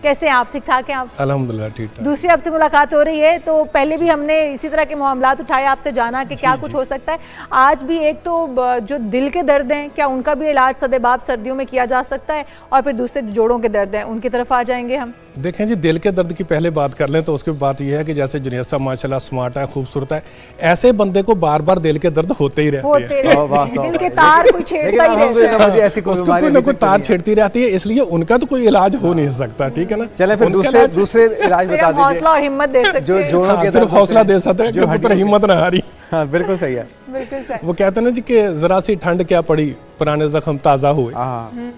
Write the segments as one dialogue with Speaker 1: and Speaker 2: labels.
Speaker 1: कैसे हैं आप? ठीक ठाक हैं आप?
Speaker 2: अल्हम्दुलिल्लाह ठीक ठाक।
Speaker 1: दूसरी आपसे मुलाकात हो रही है, तो पहले भी हमने इसी तरह के मामलात उठाए, आपसे जाना कि क्या कुछ हो सकता है। आज भी एक तो जो दिल के दर्द हैं, क्या उनका भी इलाज सदेबाप सर्दियों में किया जा सकता है, और फिर दूसरे जोड़ों के दर्द हैं उनकी तरफ आ जाएंगे हम।
Speaker 2: देखें जी, दिल के दर्द की पहले बात कर लें तो उसकी बात यह है कि जैसे जुनैद साहब माशाल्लाह स्मार्ट है, खूबसूरत है, ऐसे बंदे को बार बार दिल के दर्द होते ही रहते हैं।
Speaker 1: दिल के तार कोई छेड़ता ही रहता है,
Speaker 3: ऐसी कोई
Speaker 2: कोई तार छेड़ती रहती है, इसलिए उनका तो कोई इलाज हो नहीं सकता। ठीक है ना?
Speaker 3: चले फिर दूसरे इलाज बता दीजिए,
Speaker 1: हौसला और हिम्मत दे सकते
Speaker 3: जो
Speaker 1: हैं।
Speaker 3: जोड़ों के
Speaker 2: सिर्फ हौसला दे सकते हैं कि पुत्र हिम्मत ना हारी।
Speaker 3: हाँ बिल्कुल सही है,
Speaker 1: बिल्कुल सही।
Speaker 2: वो कहते हैं ना जी कि जरा सी ठंड क्या पड़ी, पुराने जख्म ताज़ा हुए।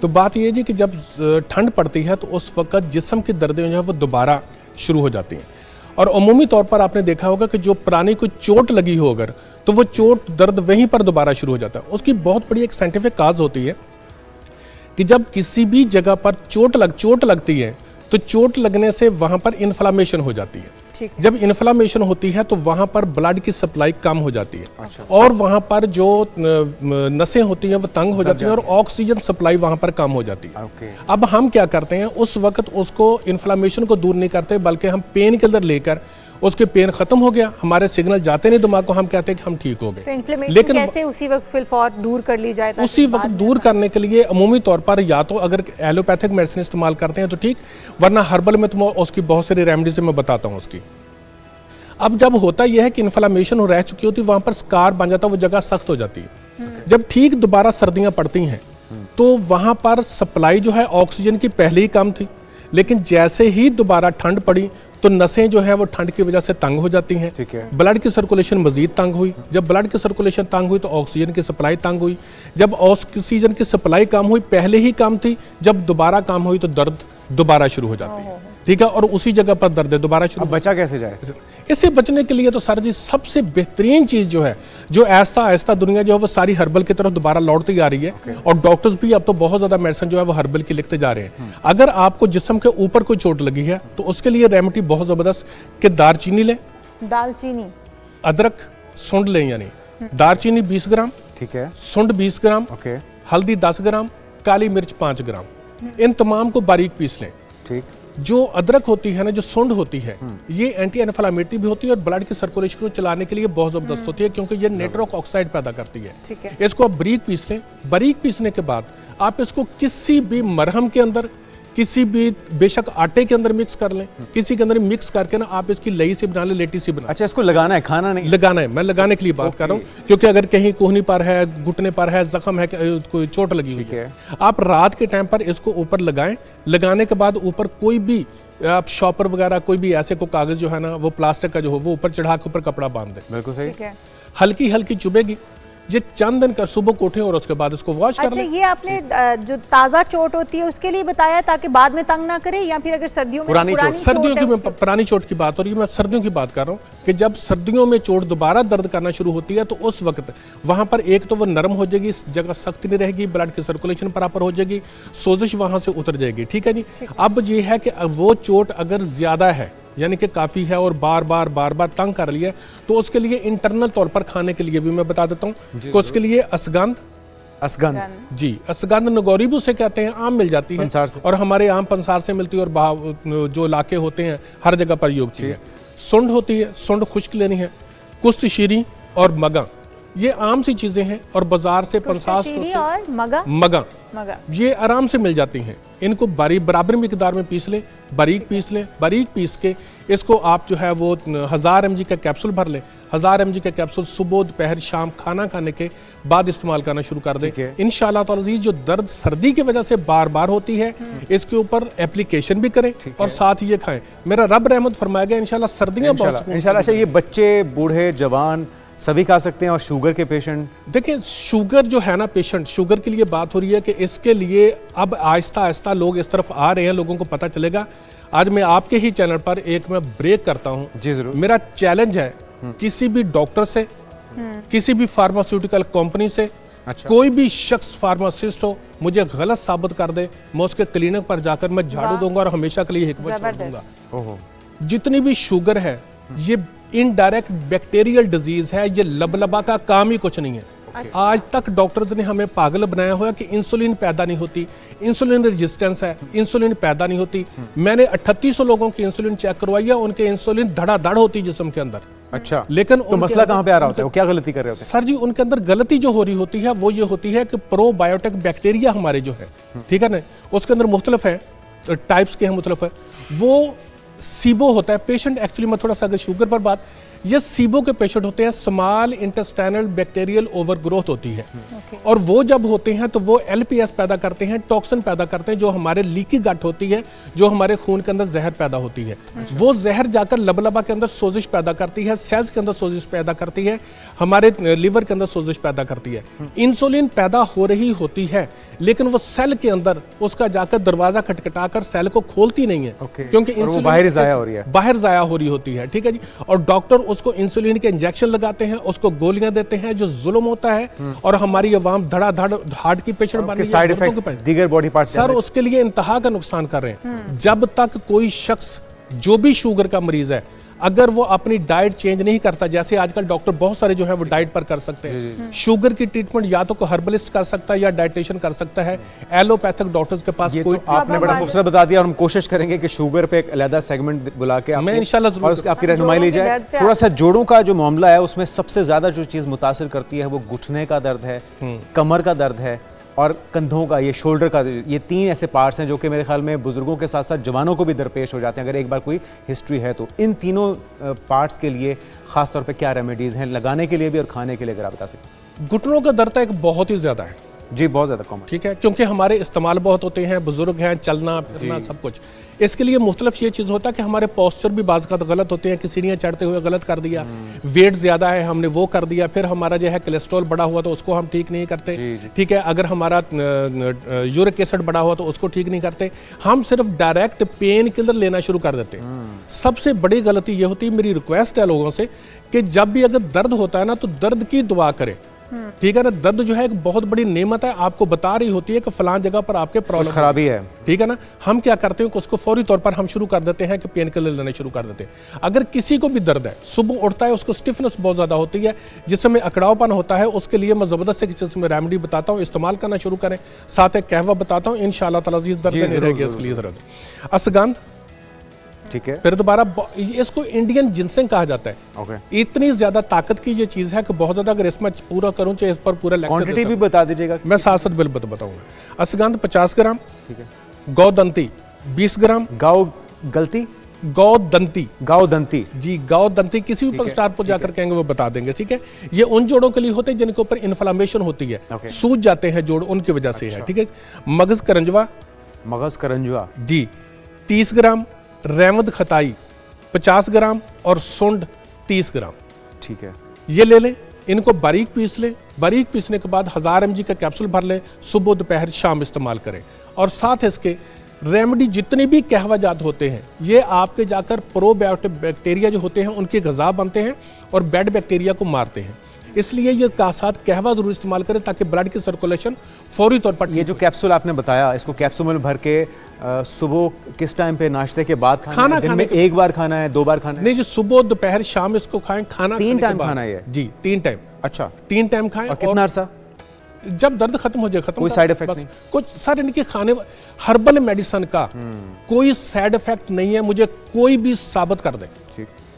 Speaker 2: तो बात ये जी कि जब ठंड पड़ती है तो उस वक्त जिस्म की दर्दें जो है वो दोबारा शुरू हो जाती हैं। और अमूमी तौर पर आपने देखा होगा कि जो पुरानी कोई चोट लगी हो अगर, तो वो चोट दर्द वहीं पर दोबारा शुरू हो जाता है। उसकी बहुत बड़ी एक साइंटिफिक काज होती है कि जब किसी भी जगह पर चोट लगती है तो चोट लगने से वहां पर इन्फ्लामेशन हो जाती है। जब इन्फ्लामेशन होती है तो वहां पर ब्लड की सप्लाई कम हो जाती है। अच्छा। और वहां पर जो नसें होती हैं वो तंग हो जाती हैं और ऑक्सीजन सप्लाई वहां पर कम हो जाती है। अब हम क्या करते हैं, उस वक्त उसको इन्फ्लामेशन को दूर नहीं करते, बल्कि हम पेन किलर लेकर उसके पेन खत्म हो गया, हमारे सिग्नल जाते नहीं दिमाग को, हम कहते हैं कि हम ठीक हो गए।
Speaker 1: तो इन्फ्लेमेशन कैसे उसी वक्त फिलफौर दूर कर ली जाए?
Speaker 2: उसी वक्त दूर करने के लिए अमूमी तौर पर या तो अगर एलोपैथिक मेडिसिन इस्तेमाल करते हैं तो ठीक, वरना हर्बल में तो उसकी बहुत सारी रेमेडीज मैं बताता हूँ उसकी। अब जब होता यह है कि इन्फ्लेमेशन रह चुकी होती, वहां पर स्कार बन जाता है, वो जगह सख्त हो जाती है। जब ठीक दोबारा सर्दियां पड़ती हैं तो वहां पर सप्लाई जो है ऑक्सीजन की पहले ही कम थी, लेकिन जैसे ही दोबारा ठंड पड़ी तो नसें जो है वो ठंड की वजह से तंग हो जाती हैं। ब्लड की सर्कुलेशन मजीद तंग हुई, जब ब्लड की सर्कुलेशन तंग हुई तो ऑक्सीजन की सप्लाई तंग हुई, जब ऑक्सीजन की सप्लाई कम हुई, पहले ही कम थी, जब दोबारा कम हुई तो दर्द दोबारा शुरू हो जाती है। ठीक है, और उसी जगह पर दर्द दोबारा शुरू।
Speaker 3: बचा कैसे जाए
Speaker 2: इससे बचने के लिए? तो सर जी सबसे बेहतरीन चीज जो है, जो ऐसा आहिस्ता दुनिया जो है वो सारी हर्बल की तरफ दोबारा लौटती जा रही है। और डॉक्टर्स भी अब तो बहुत ज्यादा मेडिसिन जो है वो हर्बल की लिखते जा रहे हैं। अगर आपको जिस्म के ऊपर कोई चोट लगी है तो उसके लिए रेमेडी बहुत जबरदस्त कि दालचीनी लें,
Speaker 1: दालचीनी,
Speaker 2: अदरक, सुंड लें, यानी दालचीनी 20 ग्राम,
Speaker 3: ठीक है,
Speaker 2: सुंड 20 ग्राम, हल्दी 10 ग्राम, काली मिर्च 5 ग्राम, इन तमाम को बारीक पीस लें। ठीक। जो अदरक होती है ना, जो सुंड होती है, ये एंटी इन्फ्लेमेटरी भी होती है और ब्लड की सर्कुलेशन को चलाने के लिए बहुत जबरदस्त होती है, क्योंकि ये नाइट्रिक ऑक्साइड पैदा करती है। ठीक है। इसको आप बारीक पीस लें। बारीक पीसने के बाद आप इसको किसी भी मरहम के अंदर, किसी भी बेशक आटे के अंदर मिक्स कर लें, किसी के अंदर मिक्स करके ना आप इसकी लई से बना लें, लेटी से बना।
Speaker 3: अच्छा, इसको लगाना है, खाना नहीं? लगाना है,
Speaker 2: मैं लगाने के लिए बात कर रहा हूँ, क्योंकि अगर कहीं कोहनी पर है, घुटने पर है, जख्म है, कोई चोट लगी हुई है, आप रात के टाइम पर इसको ऊपर लगाएं। लगाने के बाद ऊपर कोई भी आप शॉपर वगैरह कोई भी ऐसे को कागज जो है ना वो प्लास्टिक का जो हो वो ऊपर चढ़ा के ऊपर कपड़ा बांध दें। बिल्कुल सही। हल्की हल्की चुभेगी, ये चंद दिन का सुबह को उठें और उसके बाद इसको वॉश कर लें।
Speaker 1: ये आपने जो ताज़ा चोट होती है उसके लिए बताया ताकि बाद में तंग ना करे, या फिर अगर सर्दियों में
Speaker 2: पुरानी चोट की बात हो रही है, मैं सर्दियों की बात कर रहा हूँ कि जब सर्दियों में चोट दोबारा दर्द करना शुरू होती है तो उस वक्त वहां पर एक तो वो नरम हो जाएगी, जगह सख्त नहीं रहेगी, ब्लड की सर्कुलेशन बराबर हो जाएगी, सोजिश वहां से उतर जाएगी। ठीक है जी। अब ये है कि वो चोट अगर ज्यादा है, यानी कि काफ़ी है और बार बार तंग कर लिया, तो उसके लिए इंटरनल तौर पर खाने के लिए भी मैं बता देता हूँ कि उसके लिए असगंध जी, असगंध नगौरी भी उसे कहते हैं, आम मिल जाती है और हमारे आम पंसार से मिलती है और जो इलाके होते हैं हर जगह पर योग है। सुंड होती है, सुंड खुश्क लेनी है, कुश्त शीरी और मगा, ये आम सी चीजें हैं और बाजार से पंसार
Speaker 1: और
Speaker 2: मगा ये आराम से मिल जाती हैं। इनको बराबर मिकदार में पीस लें, बारीक पीस लें। बारीक पीस के इसको आप जो है वो 1000 mg का कैप्सूल भर लें। 1000 mg का कैप्सूल सुबह दोपहर शाम खाना खाने के बाद इस्तेमाल करना शुरू कर दें। इंशाअल्लाह ताला जो दर्द सर्दी की वजह से बार बार होती है, इसके ऊपर एप्लीकेशन भी करें और साथ ये खाएं। मेरा रब रहमत फरमाएगा इंशाअल्लाह सर्दियां बहुत
Speaker 3: इंशाअल्लाह। अच्छा, ये बच्चे, बूढ़े, जवान सभी खा सकते हैं? और शुगर के पेशेंट?
Speaker 2: देखिए, शुगर जो है ना, पेशेंट शुगर के लिए बात हो रही है कि इसके लिए अब आहिस्ता आहिस्ता लोग इस तरफ आ रहे हैं, लोगों को पता चलेगा। आज मैं आपके ही चैनल पर एक मैं ब्रेक करता हूं जी, जरूर। मेरा चैलेंज है किसी भी डॉक्टर से, किसी भी फार्मास्यूटिकल कंपनी से, अच्छा, कोई भी शख्स फार्मासिस्ट हो मुझे गलत साबित कर दे, मैं उसके क्लिनिक पर जाकर मैं झाड़ू दूंगा और हमेशा के लिए हिकमत छोड़ दूंगा। जितनी भी शुगर है ये इनडायरेक्ट बैक्टीरियल डिजीज है, ये लबलबा का काम ही कुछ नहीं है। आज तक डॉक्टर्स ने हमें पागल बनाया हुआ कि इंसुलिन पैदा नहीं होती, इंसुलिन रेजिस्टेंस है, इंसुलिन पैदा नहीं होती। मैंने 3800 लोगों की इंसुलिन चेक करवाई है, उनके इंसुलिन धड़ाधड़ होती जिस्म के अंदर।
Speaker 3: अच्छा,
Speaker 2: लेकिन
Speaker 3: तो मसला कहाँ पे आ रहा होता है, वो क्या गलती कर रहे होते हैं?
Speaker 2: सर जी, उनके अंदर गलती जो हो रही होती है वो ये होती है कि प्रोबायोटिक बैक्टीरिया हमारे जो है, ठीक है ना, उसके अंदर मुख्तलिफ है, टाइप्स के हैं, मुख्तलिफ है। वो सीबो होता है पेशेंट, एक्चुअली मैं थोड़ा सा अगर शुगर पर बात, ये सीबो के पेशेंट होते हैं, स्मॉल इंटेस्टाइनल बैक्टीरियल ओवरग्रोथ होती है। और वो जब होते हैं तो वो एलपीएस पैदा करते हैं, टॉक्सिन पैदा करते हैं, जो हमारे लीकी गट होती है, जो हमारे खून के अंदर जहर पैदा होती है। वो जहर जाकर लबलबा के अंदर सोजिश पैदा करती है, सेल्स के अंदर सोजिश पैदा करती है, हमारे लिवर के अंदर सोजिश पैदा करती है। इंसुलिन पैदा हो रही होती है, लेकिन वो सेल के अंदर उसका जाकर दरवाजा खटखटाकर सेल को खोलती नहीं है, क्योंकि इंसुलिन
Speaker 3: बाहर जाया हो रही है,
Speaker 2: बाहर जाया हो रही होती है, ठीक है जी। और डॉक्टर उसको इंसुलिन के इंजेक्शन लगाते हैं, उसको गोलियां देते हैं, जो जुल्म होता है। और हमारी अवाम धड़ाधड़ हार्ट की पेशेंट बन रही है,
Speaker 3: साइड इफेक्ट्स, दीगर बॉडी पार्ट्स
Speaker 2: सर उसके लिए इंतहा का नुकसान कर रहे हैं। जब तक कोई शख्स जो भी शुगर का मरीज है, अगर वो अपनी डाइट चेंज नहीं करता, जैसे आजकल डॉक्टर बहुत सारे जो है वो डाइट पर कर सकते हैं, शुगर की ट्रीटमेंट या तो कोई हर्बलिस्ट कर सकता है या डाइटिशियन कर सकता है, एलोपैथिक डॉक्टर्स के पास कोई।
Speaker 3: तो आपने बड़ा खूबसूरत बता दिया, और हम कोशिश करेंगे कि शुगर पे एक अलग सेगमेंट बुला के
Speaker 2: मैं इंशाल्लाह
Speaker 3: और उसकी आपकी रहनुमाई ली जाए। थोड़ा सा जोड़ों का जो मामला है, उसमें सबसे ज्यादा जो चीज मुतासिर करती है वो घुटने का दर्द है, कमर का दर्द है, और कंधों का, ये शोल्डर का, ये 3 ऐसे पार्ट्स हैं जो कि मेरे ख्याल में बुजुर्गों के साथ साथ जवानों को भी दरपेश हो जाते हैं अगर एक बार कोई हिस्ट्री है तो। इन तीनों पार्ट्स के लिए खास तौर पे क्या रेमेडीज हैं लगाने के लिए भी और खाने के लिए, अगर आप बता सकें?
Speaker 2: घुटनों का दर्द एक बहुत ही ज्यादा है
Speaker 3: जी, बहुत ज्यादा कॉमन,
Speaker 2: ठीक है, क्योंकि हमारे इस्तेमाल बहुत होते हैं, बुजुर्ग हैं, चलना फिरना सब कुछ। इसके लिए मुख्तलिफ ये चीज़ होता है कि हमारे पोस्चर भी बाज़ का गलत होते हैं कि सीढ़ियाँ चढ़ते हुए गलत कर दिया, वेट ज़्यादा है हमने वो कर दिया, फिर हमारा जो है कोलेस्ट्रॉल बढ़ा हुआ तो उसको हम ठीक नहीं करते, ठीक है, अगर हमारा यूरिक एसिड बढ़ा हुआ तो उसको ठीक नहीं करते, हम सिर्फ डायरेक्ट पेन किलर लेना शुरू कर देते हैं। सबसे बड़ी गलती ये होती है, मेरी रिक्वेस्ट है लोगों से कि जब भी अगर दर्द होता है ना तो दर्द की दुआ करें, ठीक है ना। दर्द जो है एक बहुत बड़ी नेमत है, आपको बता रही होती है कि फलां जगह पर आपके प्रॉब्लम
Speaker 3: खराबी है,
Speaker 2: ठीक है ना। हम क्या करते हैं कि उसको फौरी तौर पर हम शुरू कर देते हैं कि पेन किलर लेने शुरू कर देते हैं। अगर किसी को भी दर्द है, सुबह उठता है उसको स्टिफनेस बहुत ज्यादा होती है, जिसमें अकड़ावपन होता है, उसके लिए मैं जबरदस्त से किसी में रेमेडी बताता हूँ, इस्तेमाल करना शुरू करें, साथ एक कहवा बताता हूँ, इंशाअल्लाह ताला इस दर्द नहीं रहेगी इसके लिए जरूरत। असगंध,
Speaker 3: ठीक है,
Speaker 2: फिर दोबारा इसको इंडियन जिनसिंग कहा जाता है।
Speaker 3: ओके,
Speaker 2: इतनी ज्यादा ताकत की ये चीज है कि बहुत ज्यादा, अगर इसमें पूरा करूं चाहे इस पर पूरा
Speaker 3: क्वांटिटी भी बता दीजिएगा।
Speaker 2: मैं साथ बिल बताऊंगा। असगंध 50 ग्राम,
Speaker 3: ठीक है,
Speaker 2: गौदंती 20 ग्राम, गौदंती जी, गौदंती किसी भी स्टार पर जाकर कहेंगे वो बता देंगे, ठीक है। ये उन जोड़ों के लिए होते हैं जिनके ऊपर इन्फ्लामेशन होती है, सूज जाते हैं जोड़, उनकी वजह से है, ठीक है। मगज करंजवा जी 30 ग्राम, रहमद खताई 50 ग्राम और सुंड 30 ग्राम, ठीक है। ये ले लें, इनको बारीक पीस लें, बारीक पीसने के बाद 1000 mg का कैप्सूल भर लें, सुबह दोपहर शाम इस्तेमाल करें। और साथ इसके रेमेडी जितने भी कहवाजात होते हैं, ये आपके जाकर प्रोबायोटिक बैक्टीरिया जो होते हैं उनके गज़ा बनते हैं और बैड बैक्टीरिया को मारते हैं, इसलिए ये का साथ कहवा जरूर इस्तेमाल करें ताकि ब्लड की सर्कुलेशन फौरी तौर पर।
Speaker 3: ये जो कैप्सूल आपने बताया, इसको कैप्सूल में भर के सुबह किस टाइम पे, नाश्ते के बाद खाना है? दिन में एक बार खाना है, 2 बार खाना है?
Speaker 2: नहीं जी, सुबह दोपहर शाम इसको खाएं, खाना
Speaker 3: 3 टाइम खाना है
Speaker 2: जी, 3 टाइम।
Speaker 3: अच्छा,
Speaker 2: 3 टाइम खाएं।
Speaker 3: और कितना अरसा?
Speaker 2: जब दर्द खत्म हो जाए, खत्म।
Speaker 3: कोई साइड इफेक्ट नहीं?
Speaker 2: कुछ सर इनके खाने हर्बल मेडिसिन का कोई साइड इफेक्ट नहीं है, मुझे कोई भी साबित कर दे।
Speaker 3: ठीक।